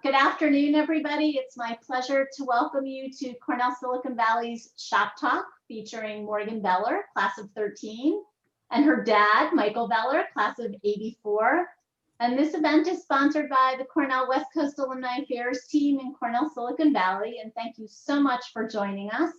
Good afternoon, everybody. It's my pleasure to welcome you to Cornell Silicon Valley's Shop Talk featuring Morgan Beller, class of 13, and her dad, Michael Beller, class of 84. And this event is sponsored by the Cornell West Coast Alumni Affairs team in Cornell Silicon Valley. And thank you so much for joining us.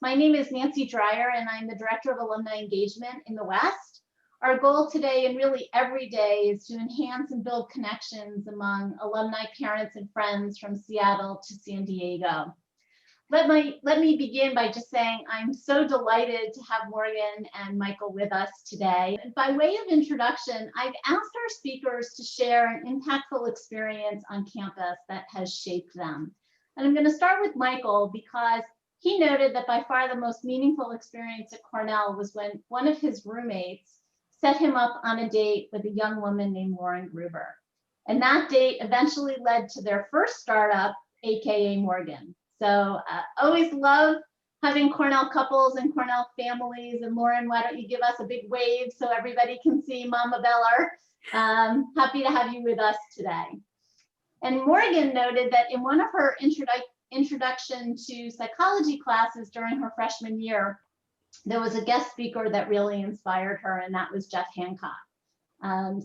My name is Nancy Dreyer, and I'm the Director of Alumni Engagement in the West. Our goal today and really every day is to enhance and build connections among alumni, parents, and friends from Seattle to San Diego. Let me begin by just saying I'm so delighted to have Morgan and Michael with us today. And by way of introduction, I've asked our speakers to share an impactful experience on campus that has shaped them. And I'm going to start with Michael because he noted that by far the most meaningful experience at Cornell was when one of his roommates set him up on a date with a young woman named Lauren Gruber. And that date eventually led to their first startup, AKA Morgan. So always love having Cornell couples and Cornell families. And Lauren, why don't you give us a big wave so everybody can see Mama Beller. Happy to have you with us today. And Morgan noted that in one of her introduction to psychology classes during her freshman year, there was a guest speaker that really inspired her, and that was Jeff Hancock.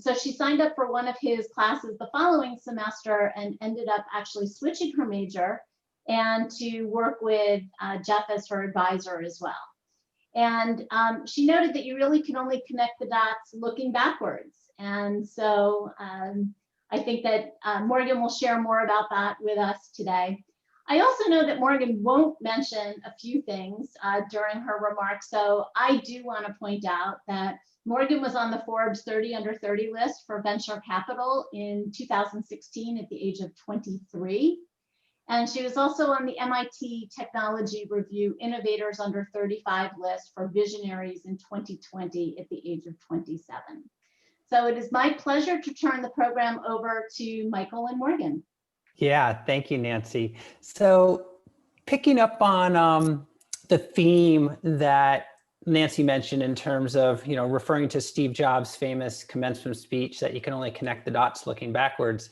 So she signed up for one of his classes the following semester and ended up actually switching her major and to work with Jeff as her advisor as well. And she noted that you really can only connect the dots looking backwards. And so I think that Morgan will share more about that with us today. I also know that Morgan won't mention a few things during her remarks, so I do want to point out that Morgan was on the Forbes 30 under 30 list for venture capital in 2016 at the age of 23. And she was also on the MIT Technology Review Innovators under 35 list for visionaries in 2020 at the age of 27. So it is my pleasure to turn the program over to Michael and Morgan. Yeah, thank you, Nancy. So picking up on the theme that Nancy mentioned in terms of, referring to Steve Jobs' famous commencement speech that you can only connect the dots looking backwards,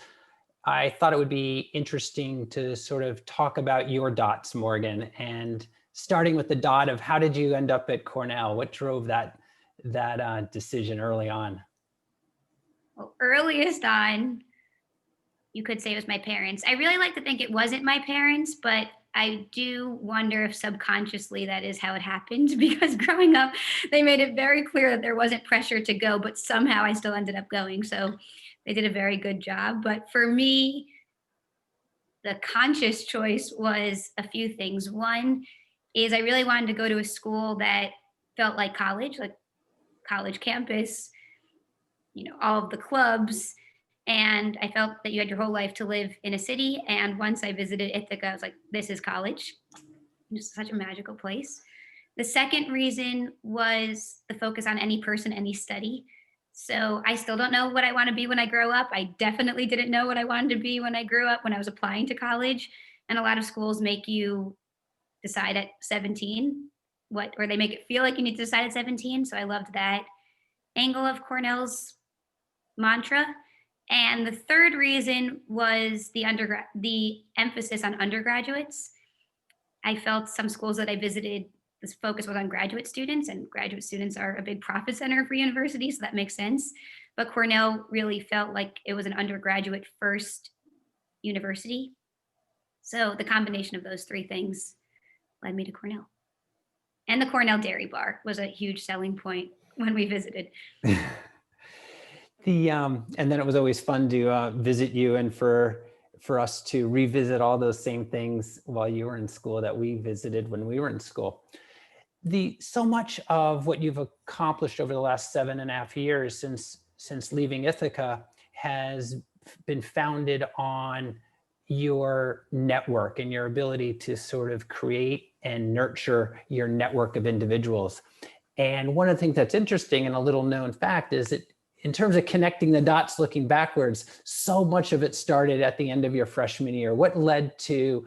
I thought it would be interesting to sort of talk about your dots, Morgan, and starting with the dot of how did you end up at Cornell? What drove that decision early on? Well, earliest on, you could say it was my parents. I really like to think it wasn't my parents, but I do wonder if subconsciously that is how it happened, because growing up, they made it very clear that there wasn't pressure to go, but somehow I still ended up going. So they did a very good job. But for me, the conscious choice was a few things. One is I really wanted to go to a school that felt like college campus, all of the clubs. And I felt that you had your whole life to live in a city. And once I visited Ithaca, I was like, this is college. It's such a magical place. The second reason was the focus on any person, any study. So I still don't know what I want to be when I grow up. I definitely didn't know what I wanted to be when I grew up, when I was applying to college. And a lot of schools make you decide at 17 or they make it feel like you need to decide at 17. So I loved that angle of Cornell's mantra. And the third reason was the emphasis on undergraduates. I felt some schools that I visited, this focus was on graduate students, and graduate students are a big profit center for universities, so that makes sense. But Cornell really felt like it was an undergraduate first university. So the combination of those three things led me to Cornell. And the Cornell Dairy Bar was a huge selling point when we visited. And then it was always fun to visit you and for us to revisit all those same things while you were in school that we visited when we were in school. So much of what you've accomplished over the last 7.5 years since leaving Ithaca has been founded on your network and your ability to sort of create and nurture your network of individuals. And one of the things that's interesting and a little known fact is that in terms of connecting the dots looking backwards, so much of it started at the end of your freshman year. What led to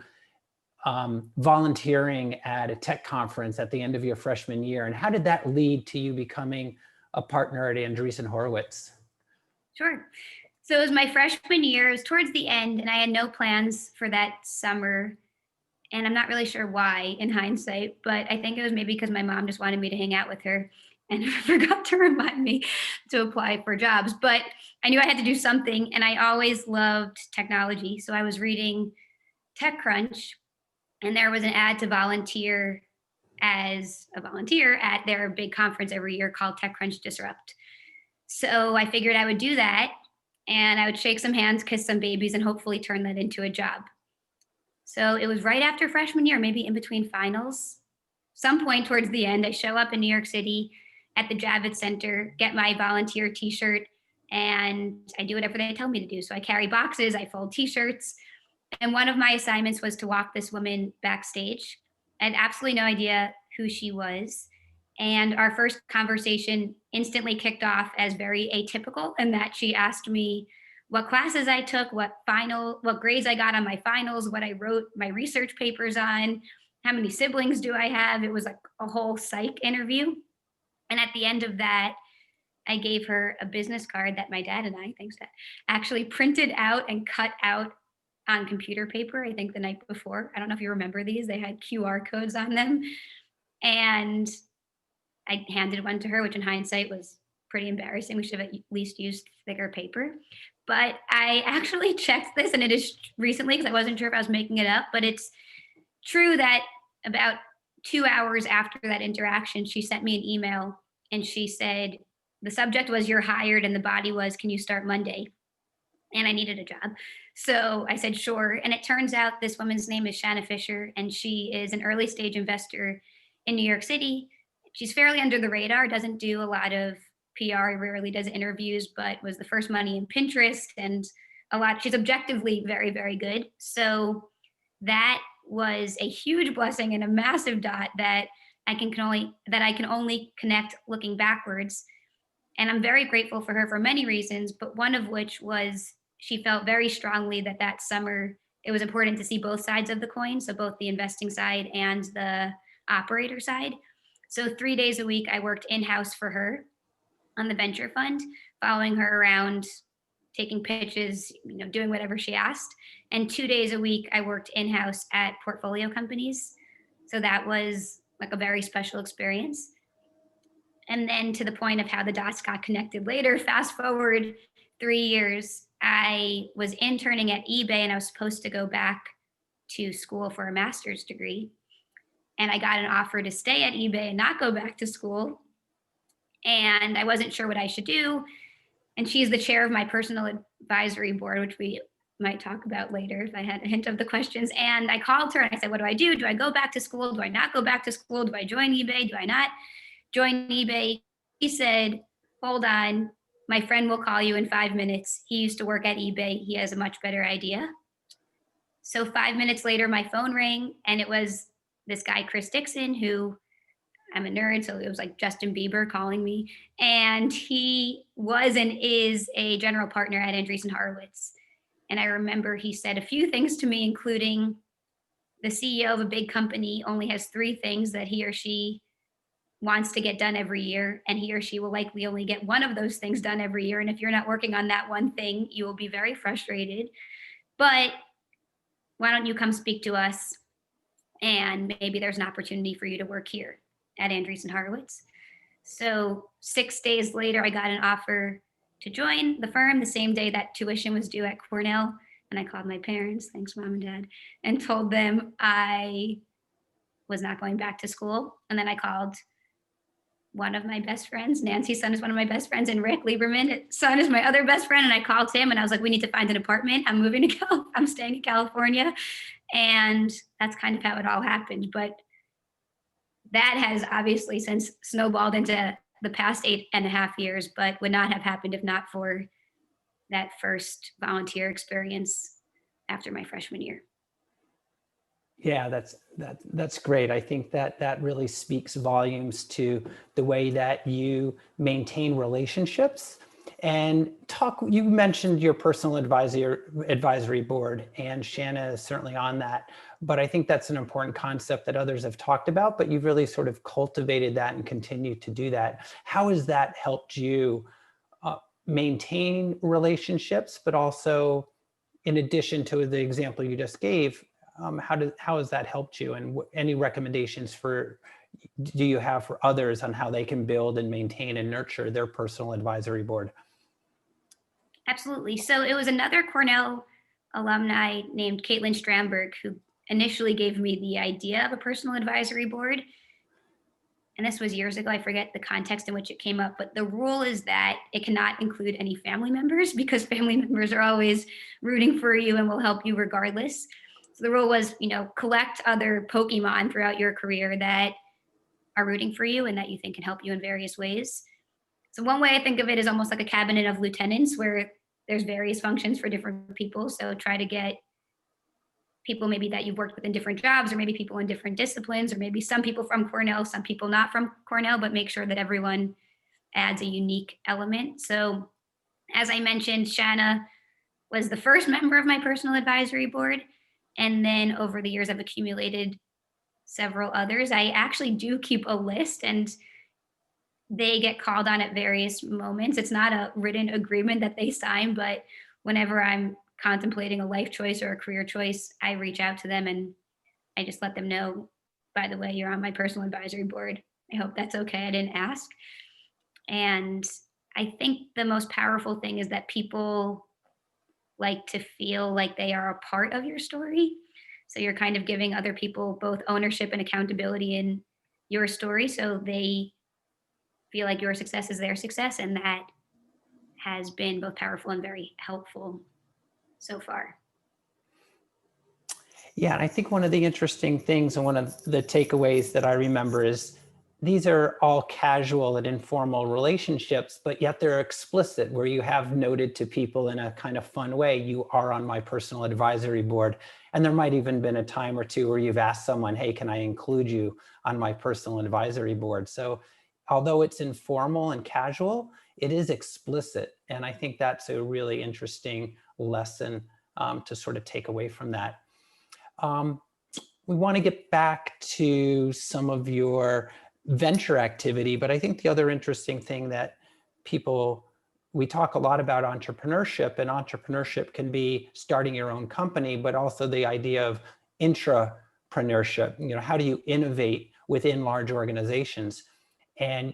volunteering at a tech conference at the end of your freshman year? And how did that lead to you becoming a partner at Andreessen Horowitz? Sure. So it was my freshman year, it was towards the end, and I had no plans for that summer. And I'm not really sure why in hindsight, but I think it was maybe because my mom just wanted me to hang out with her and forgot to remind me to apply for jobs. But I knew I had to do something, and I always loved technology. So I was reading TechCrunch, and there was an ad to volunteer as a volunteer at their big conference every year called TechCrunch Disrupt. So I figured I would do that, and I would shake some hands, kiss some babies, and hopefully turn that into a job. So it was right after freshman year, maybe in between finals. Some point towards the end, I show up in New York City at the Javits Center, get my volunteer t-shirt, and I do whatever they tell me to do. So I carry boxes, I fold t-shirts, and one of my assignments was to walk this woman backstage. I had absolutely no idea who she was. And our first conversation instantly kicked off as very atypical in that she asked me what classes I took, what grades I got on my finals, what I wrote my research papers on, how many siblings do I have? It was like a whole psych interview. And at the end of that, I gave her a business card that my dad and I, thanks Dad, actually printed out and cut out on computer paper, I think the night before. I don't know if you remember these. They had QR codes on them. And I handed one to her, which in hindsight was pretty embarrassing. We should have at least used thicker paper. But I actually checked this, and it is recently because I wasn't sure if I was making it up, but it's true that about 2 hours after that interaction, she sent me an email and she said, the subject was "you're hired" and the body was "can you start Monday?" And I needed a job. So I said, sure. And it turns out this woman's name is Shanna Fisher, and she is an early stage investor in New York City. She's fairly under the radar, doesn't do a lot of PR, rarely does interviews, but was the first money in Pinterest and she's objectively very, very good. So that was a huge blessing and a massive dot that I can only connect looking backwards. And I'm very grateful for her for many reasons, but one of which was she felt very strongly that summer it was important to see both sides of the coin, so both the investing side and the operator side. So 3 days a week, I worked in-house for her on the venture fund, following her around, taking pitches, doing whatever she asked. And 2 days a week, I worked in-house at portfolio companies. So that was like a very special experience. And then to the point of how the dots got connected later, fast forward 3 years, I was interning at eBay and I was supposed to go back to school for a master's degree. And I got an offer to stay at eBay and not go back to school. And I wasn't sure what I should do. And she's the chair of my personal advisory board, which we might talk about later if I had a hint of the questions. And I called her and I said, what do I do? Do I go back to school? Do I not go back to school? Do I join eBay? Do I not join eBay? He said, hold on, my friend will call you in 5 minutes. He used to work at eBay. He has a much better idea. So 5 minutes later, my phone rang and it was this guy, Chris Dixon, who I'm a nerd, so it was like Justin Bieber calling me. And he was and is a general partner at Andreessen Horowitz. And I remember he said a few things to me, including the CEO of a big company only has 3 things that he or she wants to get done every year, and he or she will likely only get one of those things done every year. And if you're not working on that one thing, you will be very frustrated. But why don't you come speak to us? And maybe there's an opportunity for you to work here at Andreessen Horowitz. So 6 days later, I got an offer to join the firm the same day that tuition was due at Cornell. And I called my parents, thanks Mom and Dad, and told them I was not going back to school. And then I called one of my best friends. Nancy's son is one of my best friends, and Rick Lieberman's son is my other best friend. And I called him and I was like, we need to find an apartment. I'm staying in California. And that's kind of how it all happened. But that has obviously since snowballed into the past 8.5 years, but would not have happened if not for that first volunteer experience after my freshman year. Yeah, that's great. I think that really speaks volumes to the way that you maintain relationships and talk. You mentioned your personal advisory board, and Shanna is certainly on that. But I think that's an important concept that others have talked about, but you've really sort of cultivated that and continue to do that. How has that helped you maintain relationships, but also in addition to the example you just gave, how has that helped you, and any recommendations do you have for others on how they can build and maintain and nurture their personal advisory board? Absolutely. So it was another Cornell alumni named Caitlin Stramberg who initially gave me the idea of a personal advisory board. And this was years ago. I forget the context in which it came up, but the rule is that it cannot include any family members, because family members are always rooting for you and will help you regardless. So the rule was, collect other Pokemon throughout your career that are rooting for you and that you think can help you in various ways. So one way I think of it is almost like a cabinet of lieutenants, where there's various functions for different people. So try to get people maybe that you've worked with in different jobs, or maybe people in different disciplines, or maybe some people from Cornell, some people not from Cornell, but make sure that everyone adds a unique element. So as I mentioned, Shanna was the first member of my personal advisory board. And then over the years, I've accumulated several others. I actually do keep a list, and they get called on at various moments. It's not a written agreement that they sign, but whenever I'm contemplating a life choice or a career choice, I reach out to them and I just let them know, by the way, you're on my personal advisory board. I hope that's okay. I didn't ask. And I think the most powerful thing is that people like to feel like they are a part of your story. So you're kind of giving other people both ownership and accountability in your story, so they feel like your success is their success. And that has been both powerful and very helpful so far. Yeah, and I think one of the interesting things and one of the takeaways that I remember is these are all casual and informal relationships, but yet they're explicit, where you have noted to people in a kind of fun way, you are on my personal advisory board. And there might even been a time or two where you've asked someone, hey, can I include you on my personal advisory board? So although it's informal and casual, it is explicit. And I think that's a really interesting lesson to sort of take away from that. We want to get back to some of your venture activity, but I think the other interesting thing that we talk a lot about entrepreneurship, and entrepreneurship can be starting your own company, but also the idea of intrapreneurship. How do you innovate within large organizations? And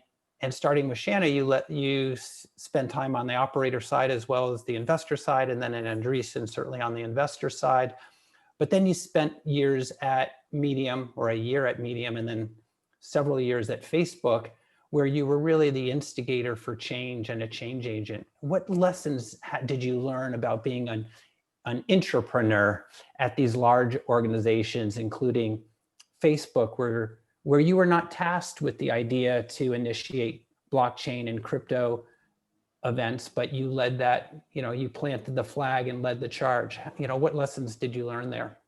starting with Shanna, you spend time on the operator side as well as the investor side, and then in Andreessen, certainly on the investor side. But then you spent years at Medium, or a year at Medium, and then several years at Facebook, where you were really the instigator for change and a change agent. What lessons did you learn about being an intrapreneur at these large organizations, including Facebook, where you were not tasked with the idea to initiate blockchain and crypto events, but you led that, you planted the flag and led the charge? What lessons did you learn there?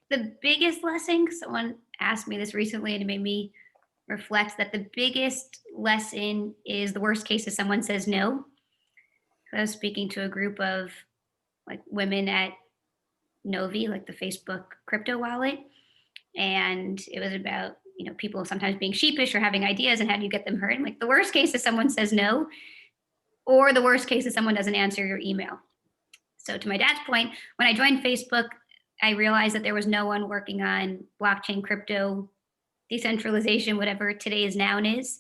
The biggest lesson, someone asked me this recently and it made me reflect, that the biggest lesson is the worst case is someone says no. I was speaking to a group of women at Novi, like the Facebook crypto wallet. And it was about, people sometimes being sheepish or having ideas, and how do you get them heard? And the worst case is someone says no, or the worst case is someone doesn't answer your email. So to my dad's point, when I joined Facebook, I realized that there was no one working on blockchain, crypto, decentralization, whatever today's noun is.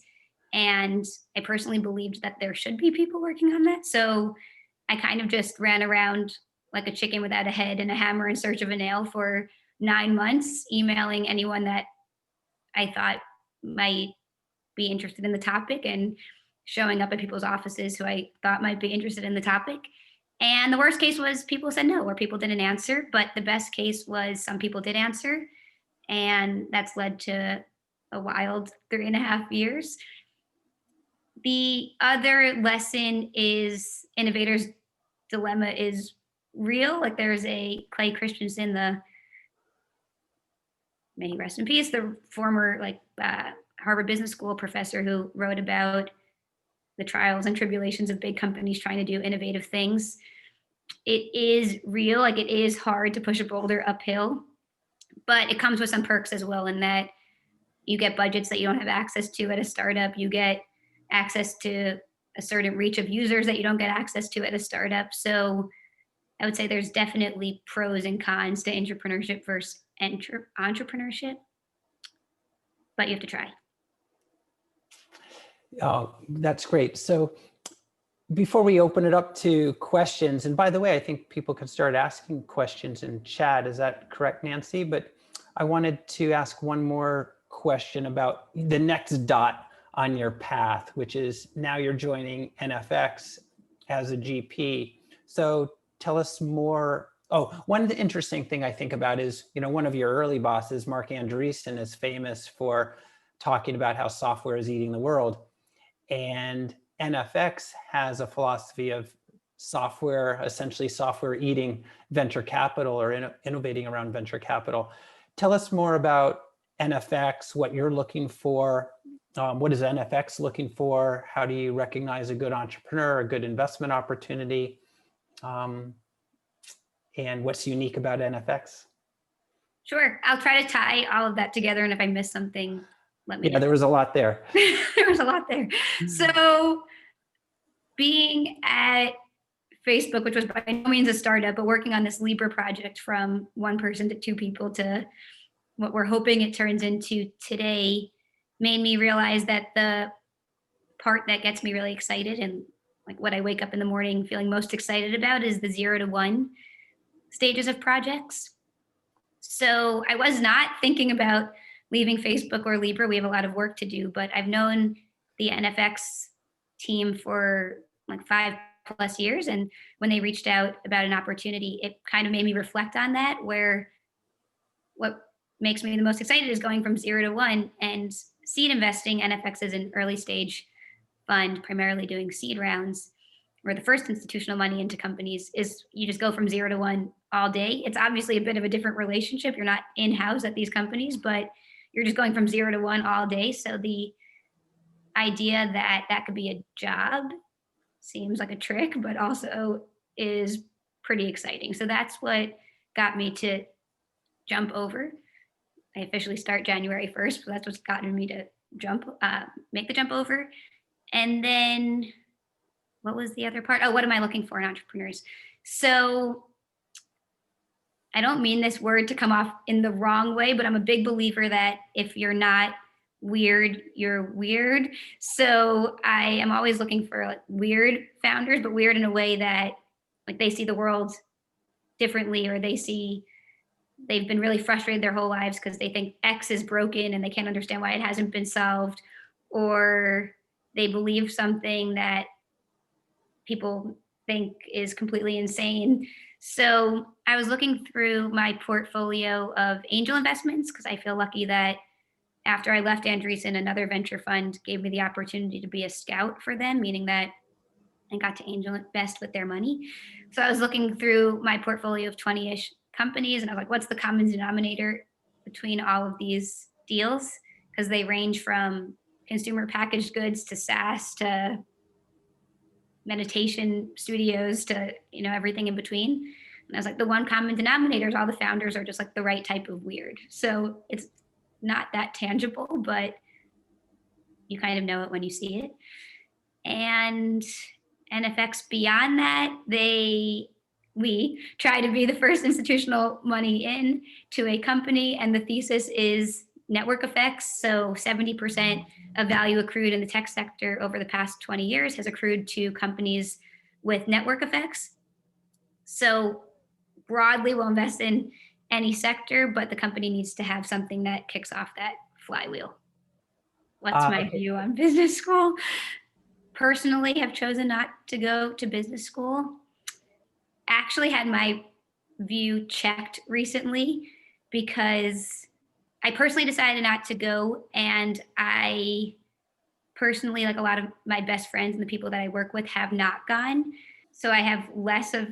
And I personally believed that there should be people working on that. So I kind of just ran around like a chicken without a head and a hammer in search of a nail for 9 months, emailing anyone that I thought might be interested in the topic, and showing up at people's offices who I thought might be interested in the topic. And the worst case was people said no, or people didn't answer. But the best case was some people did answer. And that's led to a wild 3.5 years. The other lesson is innovators' dilemma is real. There's a Clay Christensen, may he rest in peace, the former Harvard Business School professor, who wrote about the trials and tribulations of big companies trying to do innovative things. It is real. It is hard to push a boulder uphill, but it comes with some perks as well, in that you get budgets that you don't have access to at a startup. You get access to a certain reach of users that you don't get access to at a startup. So I would say there's definitely pros and cons to entrepreneurship versus entrepreneurship, but you have to try. Oh, that's great. So before we open it up to questions, and by the way, I think people can start asking questions in chat. Is that correct, Nancy? But I wanted to ask one more question about the next dot on your path, which is now you're joining NFX as a GP. So tell us more. Oh, one interesting thing I think about is, one of your early bosses, Mark Andreessen, is famous for talking about how software is eating the world. And NFX has a philosophy of software, essentially software eating venture capital or innovating around venture capital. Tell us more about NFX, what you're looking for. What is NFX looking for? How do you recognize a good entrepreneur, a good investment opportunity? And what's unique about NFX? Sure. I'll try to tie all of that together. And if I miss something, let me know. There was a lot there. There was a lot there. So being at Facebook, which was by no means a startup, but working on this Libra project from one person to two people to what we're hoping it turns into today, made me realize that the part that gets me really excited and like what I wake up in the morning feeling most excited about is the 0 to 1 stages of projects. So I was not thinking about leaving Facebook or Libra. We have a lot of work to do, but I've known the NFX team for like 5+ years. And when they reached out about an opportunity, it kind of made me reflect on that, where what makes me the most excited is going from 0 to 1 and seed investing. NFX is an early stage fund, primarily doing seed rounds, where the first institutional money into companies is you just go from 0 to 1 all day. It's obviously a bit of a different relationship. You're not in-house at these companies, but you're just going from 0 to 1 all day. So the idea that that could be a job seems like a trick, but also is pretty exciting. So that's what got me to jump over. I officially start January 1st, so that's what's gotten me to make the jump over. And then what was the other part? Oh, what am I looking for in entrepreneurs? So I don't mean this word to come off in the wrong way, but I'm a big believer that if you're not weird, you're weird. So I am always looking for like weird founders, but weird in a way that like they see the world differently, or they've been really frustrated their whole lives because they think X is broken and they can't understand why it hasn't been solved, or they believe something that people think is completely insane. So I was looking through my portfolio of angel investments because I feel lucky that after I left Andreessen, another venture fund gave me the opportunity to be a scout for them, meaning that I got to angel invest with their money. So I was looking through my portfolio of 20-ish companies and I was like, what's the common denominator between all of these deals? Because they range from consumer packaged goods to SaaS to meditation studios to everything in between. And I was like, the one common denominator is all the founders are just like the right type of weird. So it's not that tangible, but you kind of know it when you see it. And NFX, beyond that, we try to be the first institutional money in to a company, and the thesis is network effects. So 70% of value accrued in the tech sector over the past 20 years has accrued to companies with network effects. So broadly, we'll invest in any sector, but the company needs to have something that kicks off that flywheel. What's my view on business school? Personally, have chosen not to go to business school. Actually had my view checked recently because I personally decided not to go, and I personally, like a lot of my best friends and the people that I work with, have not gone. So I have less of,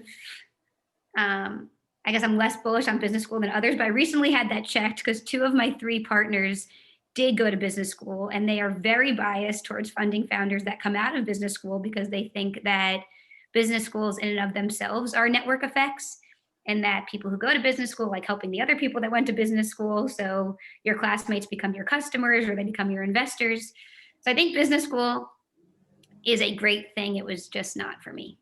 I guess I'm less bullish on business school than others, but I recently had that checked because 2 of my 3 partners did go to business school, and they are very biased towards funding founders that come out of business school because they think that business schools in and of themselves are network effects, and that people who go to business school like helping the other people that went to business school. So your classmates become your customers or they become your investors. So I think business school is a great thing. It was just not for me.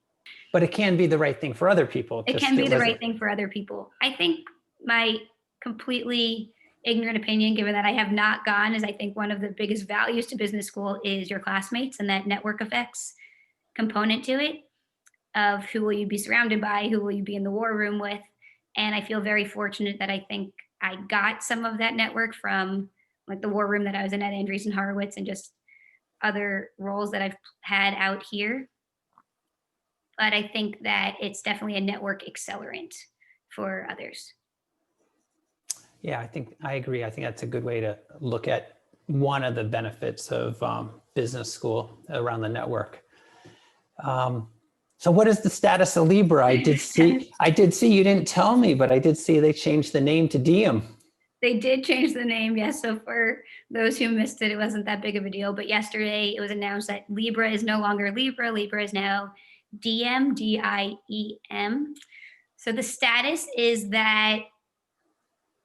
But it can be the right thing for other people. It can be the right thing for other people. I think my completely ignorant opinion, given that I have not gone, is I think one of the biggest values to business school is your classmates and that network effects component to it, of who will you be surrounded by, who will you be in the war room with. And I feel very fortunate that I think I got some of that network from like the war room that I was in at Andreessen Horowitz and just other roles that I've had out here. But I think that it's definitely a network accelerant for others. Yeah, I agree. I think that's a good way to look at one of the benefits of business school around the network. So what is the status of Libra? I did see you didn't tell me, but I did see they changed the name to Diem. They did change the name, yes. So for those who missed it, it wasn't that big of a deal. But yesterday it was announced that Libra is no longer Libra. Libra is now Diem, Diem. So the status is that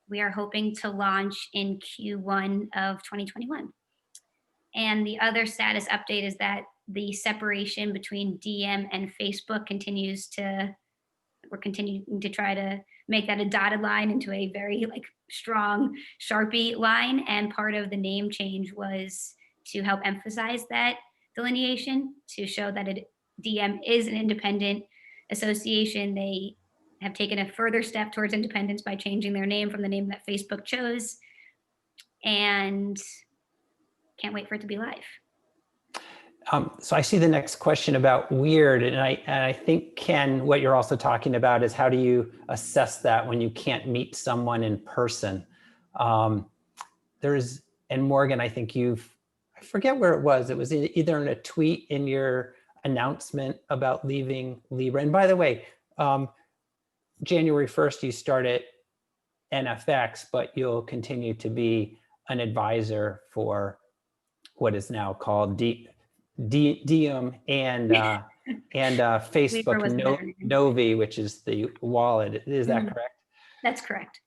we are hoping to launch in Q1 of 2021. And the other status update is that the separation between Diem and Facebook we're continuing to try to make that a dotted line into a very like strong Sharpie line. And part of the name change was to help emphasize that delineation, to show that Diem is an independent association. They have taken a further step towards independence by changing their name from the name that Facebook chose, and can't wait for it to be live. So I see the next question about weird, and I think, Ken, what you're also talking about is how do you assess that when you can't meet someone in person? And Morgan, I think I forget where it was either in a tweet in your announcement about leaving Libra. And by the way, January 1st, you start at NFX, but you'll continue to be an advisor for what is now called Diem and Facebook Novi, which is the wallet. Is that correct? That's correct.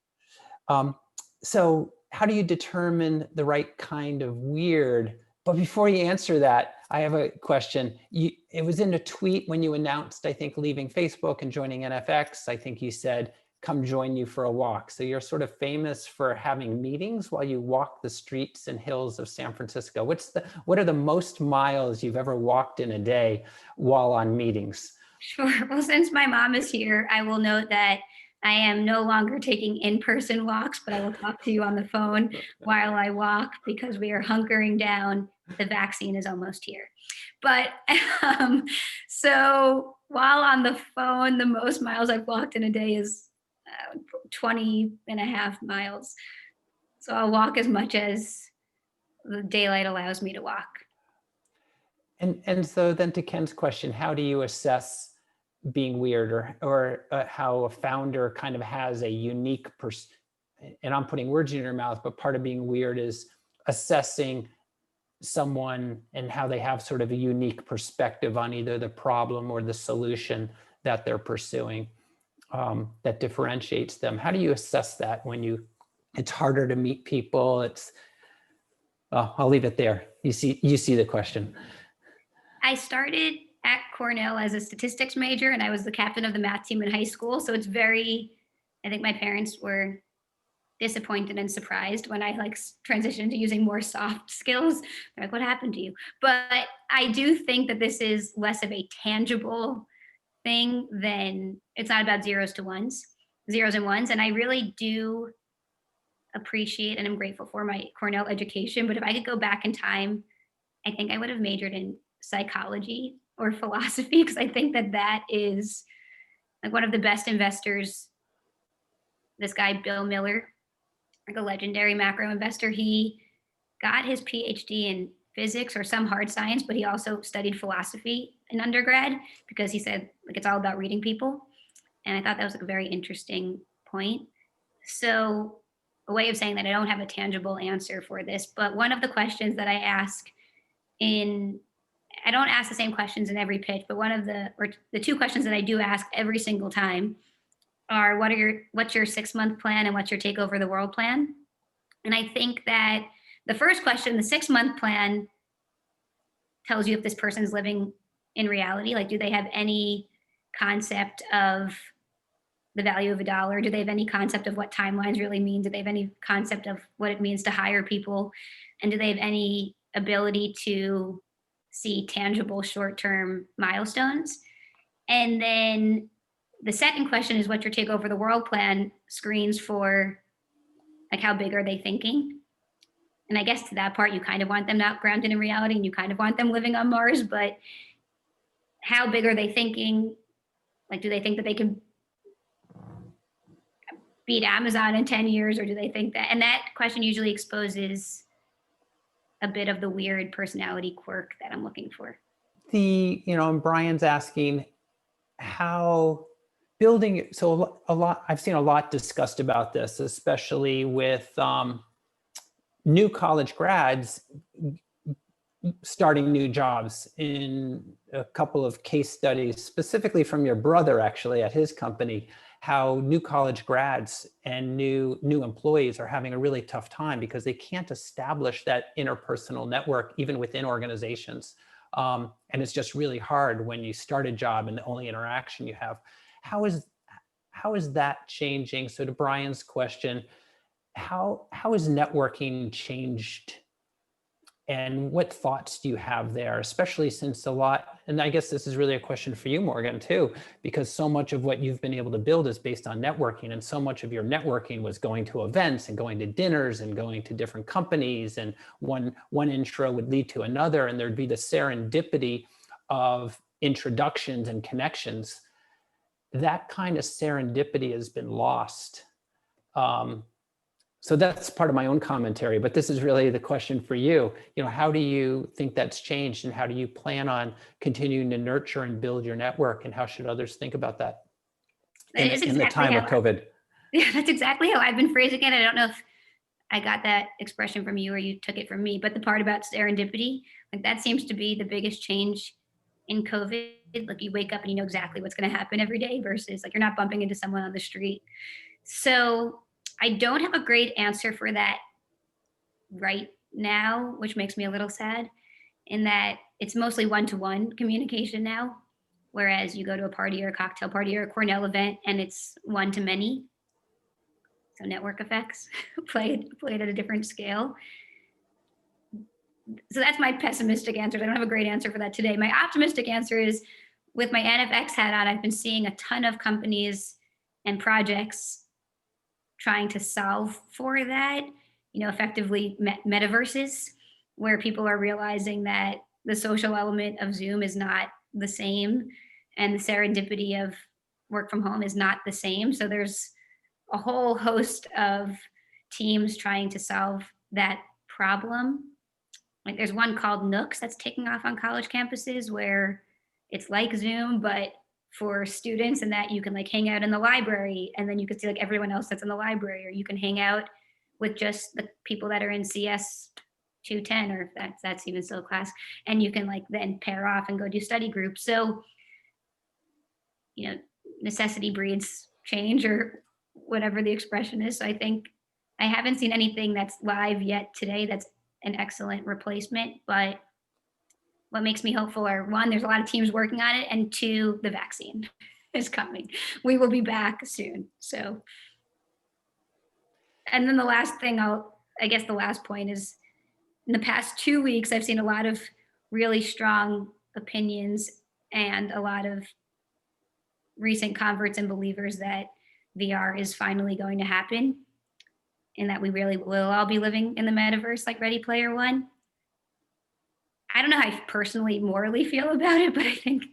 So how do you determine the right kind of weird? But before you answer that, I have a question. It was in a tweet when you announced, I think, leaving Facebook and joining NFX. I think you said, come join you for a walk. So you're sort of famous for having meetings while you walk the streets and hills of San Francisco. What are the most miles you've ever walked in a day while on meetings? Sure. Well, since my mom is here, I will note that I am no longer taking in-person walks, but I will talk to you on the phone while I walk because we are hunkering down. The vaccine is almost here. But so while on the phone, the most miles I've walked in a day is 20 and a half miles. So I'll walk as much as the daylight allows me to walk. And so then to Ken's question, how do you assess being weird or how a founder kind of has a unique and I'm putting words in your mouth, but part of being weird is assessing someone and how they have sort of a unique perspective on either the problem or the solution that they're pursuing. That differentiates them. How do you assess that when it's harder to meet people? I'll leave it there. You see the question. I started at Cornell as a statistics major and I was the captain of the math team in high school. So it's I think my parents were disappointed and surprised when I transitioned to using more soft skills. They're like, what happened to you? But I do think that this is less of a tangible thing than it's not about zeros and ones. And I really do appreciate and I'm grateful for my Cornell education. But if I could go back in time, I think I would have majored in psychology or philosophy, because I think that is like one of the best investors. This guy, Bill Miller, like a legendary macro investor, he got his PhD in physics or some hard science, but he also studied philosophy in undergrad because he said it's all about reading people. And I thought that was a very interesting point. So a way of saying that I don't have a tangible answer for this, but one of the questions that I ask I don't ask the same questions in every pitch, but the two questions that I do ask every single time are what's your 6-month plan and what's your take over the world plan? And I think that the first question, the 6-month plan, tells you if this person's living in reality. Like, do they have any concept of the value of a dollar? Do they have any concept of what timelines really mean? Do they have any concept of what it means to hire people? And do they have any ability to see tangible short-term milestones? And then the second question is, what your Take Over the World plan screens for, like, how big are they thinking? And I guess to that part, you kind of want them not grounded in reality, and you kind of want them living on Mars, but how big are they thinking? Like, do they think that they can beat Amazon in 10 years, or do they think that? And that question usually exposes a bit of the weird personality quirk that I'm looking for. And Brian's asking how building, so a lot, I've seen a lot discussed about this, especially with new college grads starting new jobs. In a couple of case studies, specifically from your brother, actually, at his company, how new college grads and new employees are having a really tough time because they can't establish that interpersonal network even within organizations. And it's just really hard when you start a job and the only interaction you have. How is that changing? So to Brian's question, how has networking changed? And what thoughts do you have there, especially since a lot, and I guess this is really a question for you, Morgan, too, because so much of what you've been able to build is based on networking, and so much of your networking was going to events and going to dinners and going to different companies, and one intro would lead to another, and there'd be the serendipity of introductions and connections. That kind of serendipity has been lost. So that's part of my own commentary, but this is really the question for you. How do you think that's changed, and how do you plan on continuing to nurture and build your network, and how should others think about that in the time of COVID? Yeah, that's exactly how I've been phrasing it. I don't know if I got that expression from you or you took it from me, but the part about serendipity, like, that seems to be the biggest change in COVID. Like, you wake up and you know exactly what's going to happen every day versus, like, you're not bumping into someone on the street. So I don't have a great answer for that right now, which makes me a little sad, in that it's mostly one-to-one communication now, whereas you go to a party or a cocktail party or a Cornell event and it's one-to-many. So network effects played at a different scale. So that's my pessimistic answer. I don't have a great answer for that today. My optimistic answer is, with my NFX hat on, I've been seeing a ton of companies and projects trying to solve for that, effectively metaverses, where people are realizing that the social element of Zoom is not the same, and the serendipity of work from home is not the same. So there's a whole host of teams trying to solve that problem. Like, there's one called Nooks that's taking off on college campuses, where it's like Zoom, but for students, and that you can, like, hang out in the library, and then you can see, like, everyone else that's in the library, or you can hang out with just the people that are in CS 210, or if that's even still a class, and you can, like, then pair off and go do study groups. So, necessity breeds change, or whatever the expression is. So I think I haven't seen anything that's live yet today that's an excellent replacement, but what makes me hopeful are, one, there's a lot of teams working on it, and two, the vaccine is coming. We will be back soon. So, and then the last thing the last point is, in the past 2 weeks, I've seen a lot of really strong opinions and a lot of recent converts and believers that VR is finally going to happen, and that we really will all be living in the metaverse like Ready Player One. I don't know how I personally morally feel about it, but I think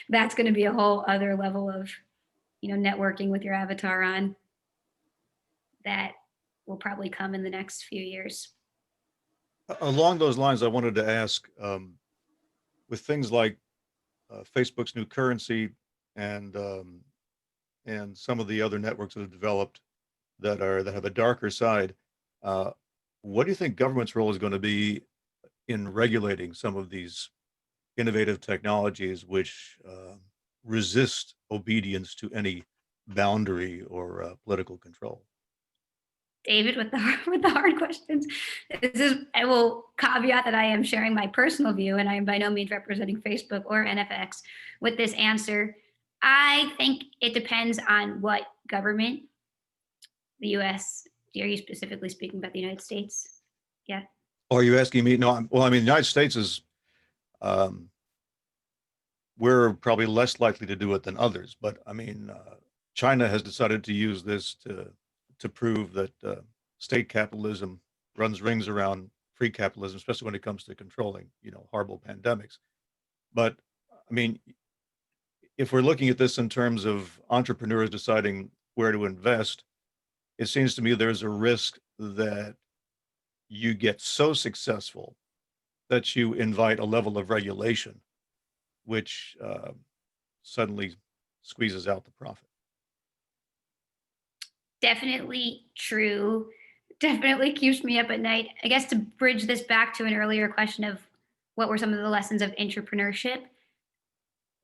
that's going to be a whole other level of, networking with your avatar on, that will probably come in the next few years. Along those lines, I wanted to ask, with things like Facebook's new currency and some of the other networks that have developed that have a darker side, what do you think government's role is going to be in regulating some of these innovative technologies which resist obedience to any boundary or political control? David with the hard questions. I will caveat that I am sharing my personal view, and I am by no means representing Facebook or NFX with this answer. I think it depends on what government. The U.S. Are you specifically speaking about the United States? Yeah. Or are you asking me? No, well, I mean, the United States is, we're probably less likely to do it than others, but I mean, China has decided to use this to prove that state capitalism runs rings around free capitalism, especially when it comes to controlling, horrible pandemics. But I mean, if we're looking at this in terms of entrepreneurs deciding where to invest, it seems to me there's a risk that you get so successful that you invite a level of regulation, which suddenly squeezes out the profit. Definitely true. Definitely keeps me up at night. I guess to bridge this back to an earlier question of what were some of the lessons of entrepreneurship,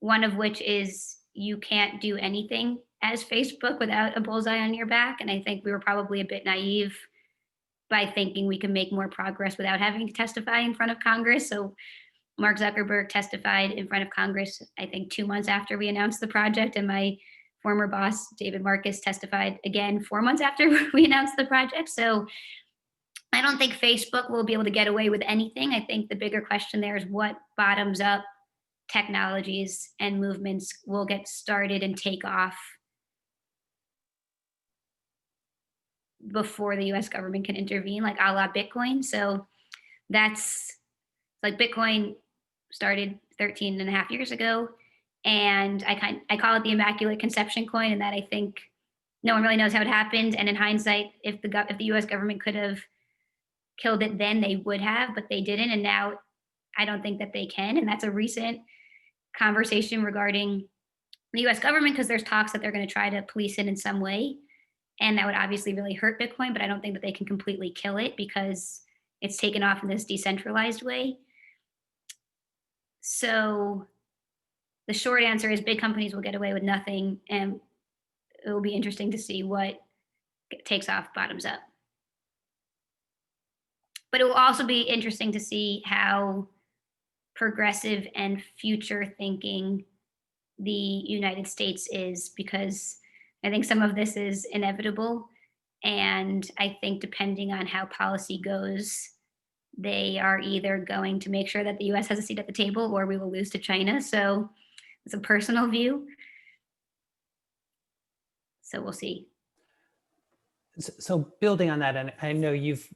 one of which is you can't do anything as Facebook without a bullseye on your back. And I think we were probably a bit naive by thinking we can make more progress without having to testify in front of Congress. So Mark Zuckerberg testified in front of Congress, I think 2 months after we announced the project, and my former boss, David Marcus, testified again 4 months after we announced the project. So I don't think Facebook will be able to get away with anything. I think the bigger question there is what bottoms up technologies and movements will get started and take off before the US government can intervene, like a la Bitcoin. So that's like Bitcoin started 13 and a half years ago. And I call it the Immaculate Conception coin, and that I think no one really knows how it happened. And in hindsight, if the US government could have killed it then, they would have, but they didn't. And now I don't think that they can. And that's a recent conversation regarding the US government, because there's talks that they're going to try to police it in some way. And that would obviously really hurt Bitcoin, but I don't think that they can completely kill it because it's taken off in this decentralized way. So the short answer is big companies will get away with nothing, and it will be interesting to see what takes off bottoms up. But it will also be interesting to see how progressive and future thinking the United States is, because I think some of this is inevitable. And I think depending on how policy goes, they are either going to make sure that the US has a seat at the table or we will lose to China. So it's a personal view. So we'll see. So building on that, and I know you've,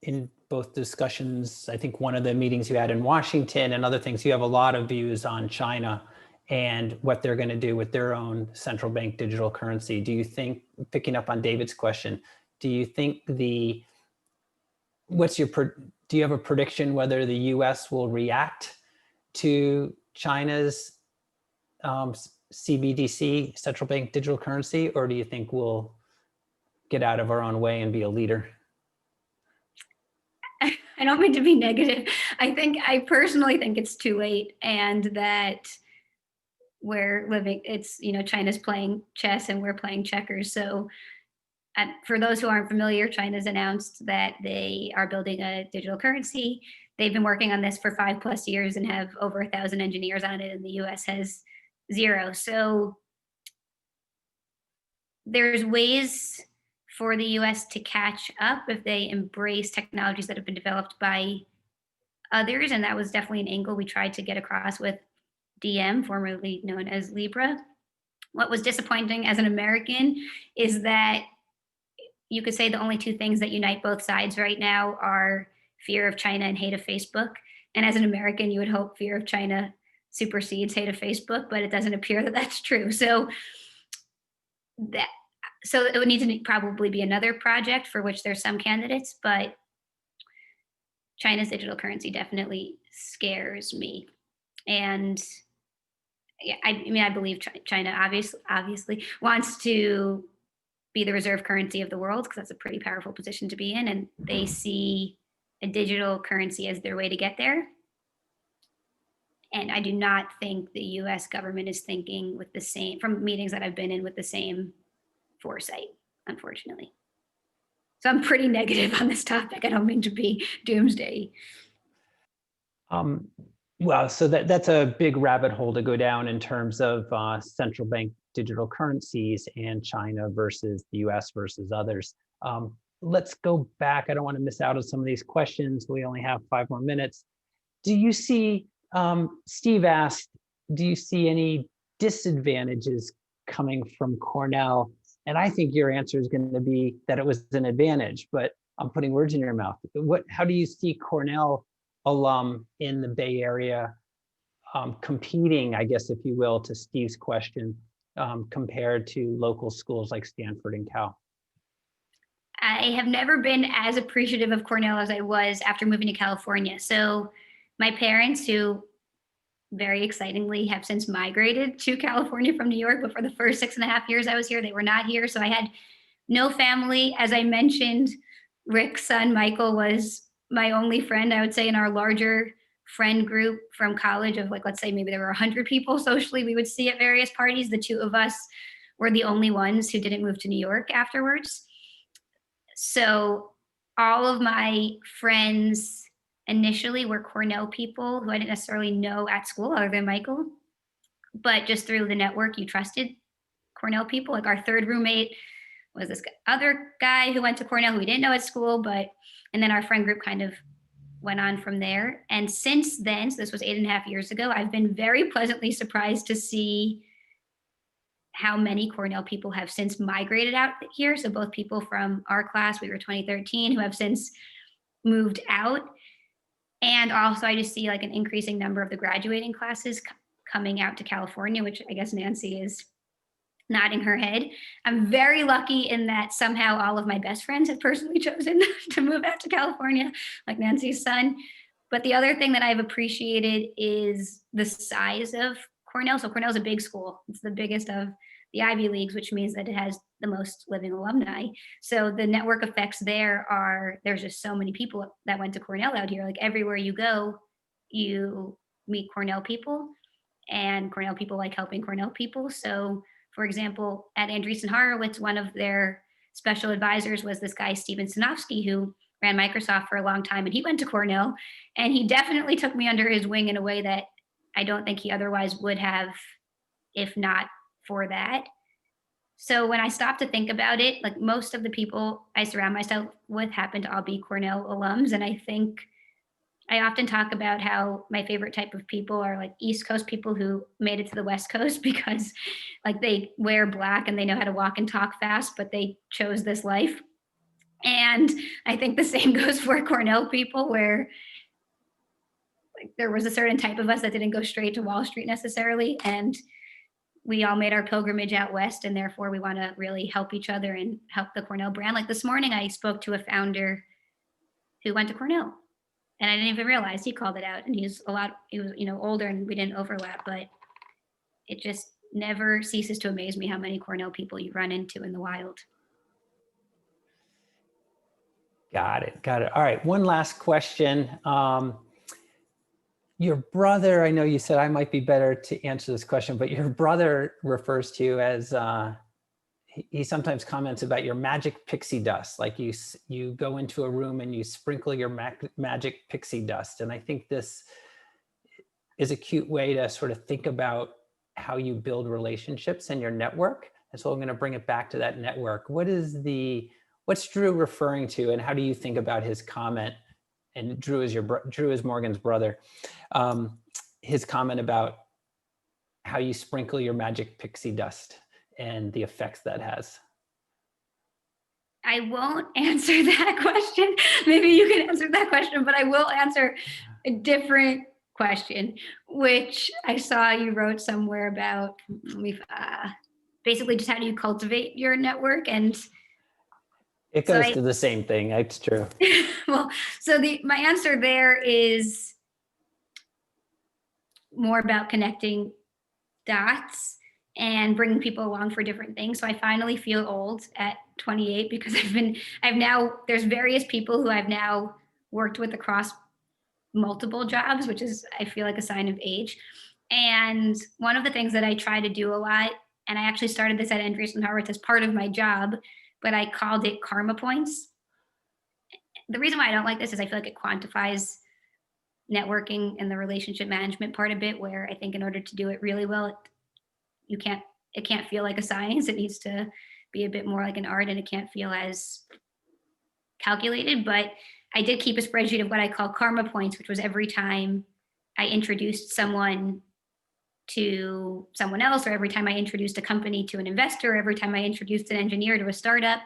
in both discussions, I think one of the meetings you had in Washington and other things, you have a lot of views on China and what they're going to do with their own central bank digital currency. Do you think, picking up on David's question, do you think do you have a prediction whether the US will react to China's CBDC, central bank digital currency, or do you think we'll get out of our own way and be a leader? I don't mean to be negative. I personally think it's too late, and that we're living, China's playing chess and we're playing checkers. So for those who aren't familiar, China's announced that they are building a digital currency. They've been working on this for 5+ years and have over 1,000 engineers on it, and the US has 0. So there's ways for the US to catch up if they embrace technologies that have been developed by others. And that was definitely an angle we tried to get across with DM, formerly known as Libra. What was disappointing as an American is that you could say the only two things that unite both sides right now are fear of China and hate of Facebook. And as an American, you would hope fear of China supersedes hate of Facebook, but it doesn't appear that that's true. So it would need to probably be another project for which there's some candidates, but China's digital currency definitely scares me. And yeah, I believe China obviously wants to be the reserve currency of the world, because that's a pretty powerful position to be in, and they see a digital currency as their way to get there. And I do not think the US government is thinking with the same, from meetings that I've been in, with the same foresight, unfortunately. So I'm pretty negative on this topic. I don't mean to be doomsday. Well, so that's a big rabbit hole to go down in terms of central bank digital currencies and China versus the US versus others. Let's go back. I don't want to miss out on some of these questions. We only have 5 more minutes. Do you see, Steve asked, do you see any disadvantages coming from Cornell? And I think your answer is going to be that it was an advantage, but I'm putting words in your mouth. How do you see Cornell alum in the Bay Area competing, I guess, if you will, to Steve's question, compared to local schools like Stanford and Cal? I have never been as appreciative of Cornell as I was after moving to California. So my parents, who very excitingly have since migrated to California from New York, but for the first 6.5 years I was here, they were not here. So I had no family. As I mentioned, Rick's son, Michael, was my only friend, I would say, in our larger friend group from college of, like, let's say maybe there were 100 people socially we would see at various parties. The two of us were the only ones who didn't move to New York afterwards. So all of my friends initially were Cornell people who I didn't necessarily know at school other than Michael, but just through the network, you trusted Cornell people. Like our third roommate was this other guy who went to Cornell who we didn't know at school, and then our friend group kind of went on from there. And since then, so this was 8.5 years ago, I've been very pleasantly surprised to see how many Cornell people have since migrated out here. So both people from our class, we were 2013, who have since moved out. And also I just see like an increasing number of the graduating classes coming out to California, which I guess Nancy is nodding her head. I'm very lucky in that somehow all of my best friends have personally chosen to move out to California, like Nancy's son. But the other thing that I've appreciated is the size of Cornell. So Cornell's a big school. It's the biggest of the Ivy Leagues, which means that it has the most living alumni. So the network effects there's just so many people that went to Cornell out here. Like everywhere you go, you meet Cornell people, and Cornell people like helping Cornell people. So for example, at Andreessen Horowitz, one of their special advisors was this guy, Steven Sinofsky, who ran Microsoft for a long time, and he went to Cornell, and he definitely took me under his wing in a way that I don't think he otherwise would have if not for that. So when I stopped to think about it, like most of the people I surround myself with happen to all be Cornell alums. And I think I often talk about how my favorite type of people are like East Coast people who made it to the West Coast because like they wear black and they know how to walk and talk fast, but they chose this life. And I think the same goes for Cornell people, where like there was a certain type of us that didn't go straight to Wall Street necessarily. And we all made our pilgrimage out West, and therefore we want to really help each other and help the Cornell brand. Like this morning, I spoke to a founder who went to Cornell, and I didn't even realize he called it out. And he was older, and we didn't overlap, but it just never ceases to amaze me how many Cornell people you run into in the wild. Got it. All right, one last question. Your brother, I know you said I might be better to answer this question, but your brother refers to you as, he sometimes comments about your magic pixie dust, like you go into a room and you sprinkle your magic pixie dust. And I think this is a cute way to sort of think about how you build relationships and your network. And so I'm going to bring it back to that network. What's Drew referring to, and how do you think about his comment? And Drew is Morgan's brother. His comment about how you sprinkle your magic pixie dust and the effects that has. I won't answer that question. Maybe you can answer that question, but I will answer a different question, which I saw you wrote somewhere about. Basically, just how do you cultivate your network? And it goes to the same thing. It's true. Well, so my answer there is more about connecting dots and bringing people along for different things. So I finally feel old at 28 because there's various people who I've now worked with across multiple jobs, which is, I feel like, a sign of age. And one of the things that I try to do a lot, and I actually started this at Andreessen Horowitz as part of my job, but I called it karma points. the reason why I don't like this is I feel like it quantifies networking and the relationship management part a bit, where I think in order to do it really well, it can't feel like a science. It needs to be a bit more like an art, and it can't feel as calculated. But I did keep a spreadsheet of what I call karma points, which was every time I introduced someone to someone else, or every time I introduced a company to an investor, or every time I introduced an engineer to a startup.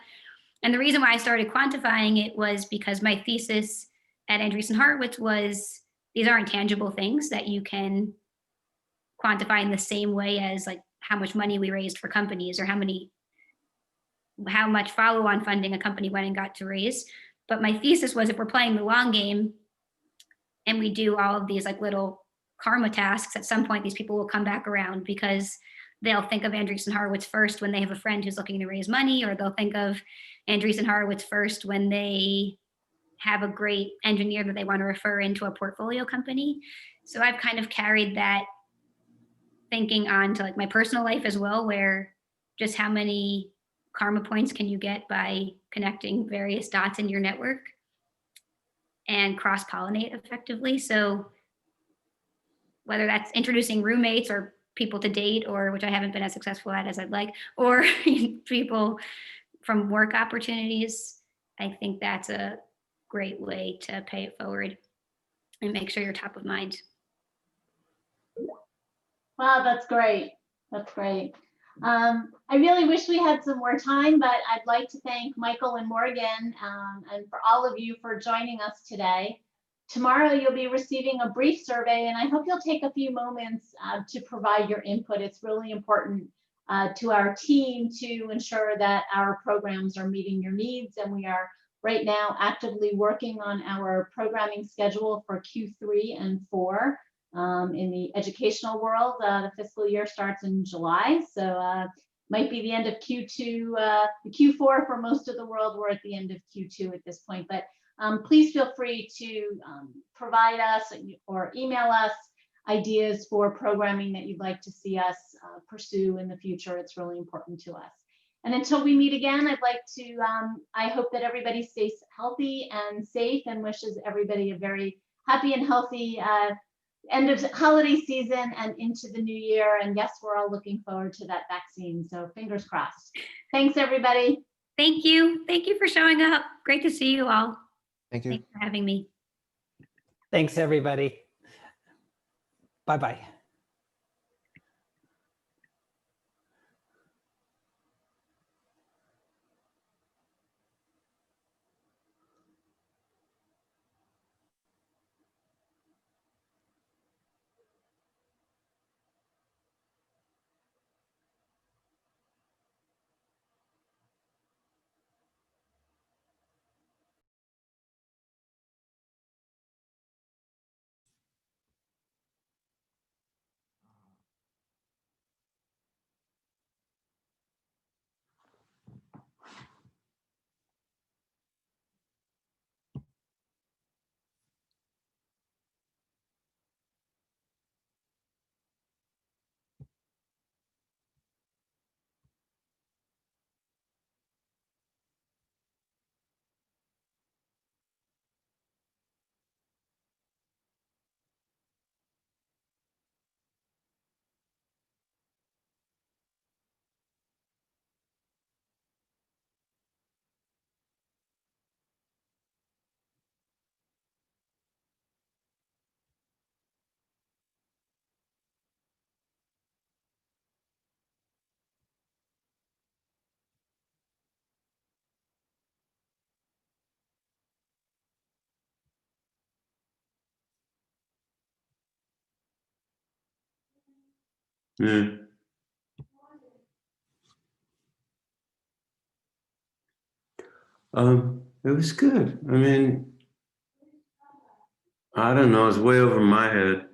And the reason why I started quantifying it was because my thesis at Andreessen Horowitz was these aren't tangible things that you can quantify in the same way as like how much money we raised for companies, or how much follow-on funding a company went and got to raise. But my thesis was, if we're playing the long game and we do all of these like little karma tasks, at some point these people will come back around, because they'll think of Andreessen Horowitz first when they have a friend who's looking to raise money, or they'll think of Andreessen Horowitz first when they have a great engineer that they want to refer into a portfolio company. So I've kind of carried that thinking on to like my personal life as well, where just how many karma points can you get by connecting various dots in your network and cross-pollinate effectively. So whether that's introducing roommates or people to date, or which I haven't been as successful at as I'd like, or people from work opportunities, I think that's a great way to pay it forward and make sure you're top of mind. Wow, that's great. That's great. I really wish we had some more time, but I'd like to thank Michael and Morgan, and for all of you for joining us today. Tomorrow you'll be receiving a brief survey, and I hope you'll take a few moments to provide your input. It's really important to our team to ensure that our programs are meeting your needs, and we are right now actively working on our programming schedule for Q3 and 4. In the educational world, the fiscal year starts in July, so might be the end of Q2, the Q4 for most of the world. We're at the end of Q2 at this point, but please feel free to provide us or email us ideas for programming that you'd like to see us pursue in the future. It's really important to us. And until we meet again, I'd like to, I hope that everybody stays healthy and safe, and wishes everybody a very happy and healthy end of holiday season and into the new year. And yes, we're all looking forward to that vaccine. So fingers crossed. Thanks, everybody. Thank you. Thank you for showing up. Great to see you all. Thank you. Thanks for having me. Thanks, everybody. Bye-bye. Yeah. It was good. I mean, I don't know, it's way over my head.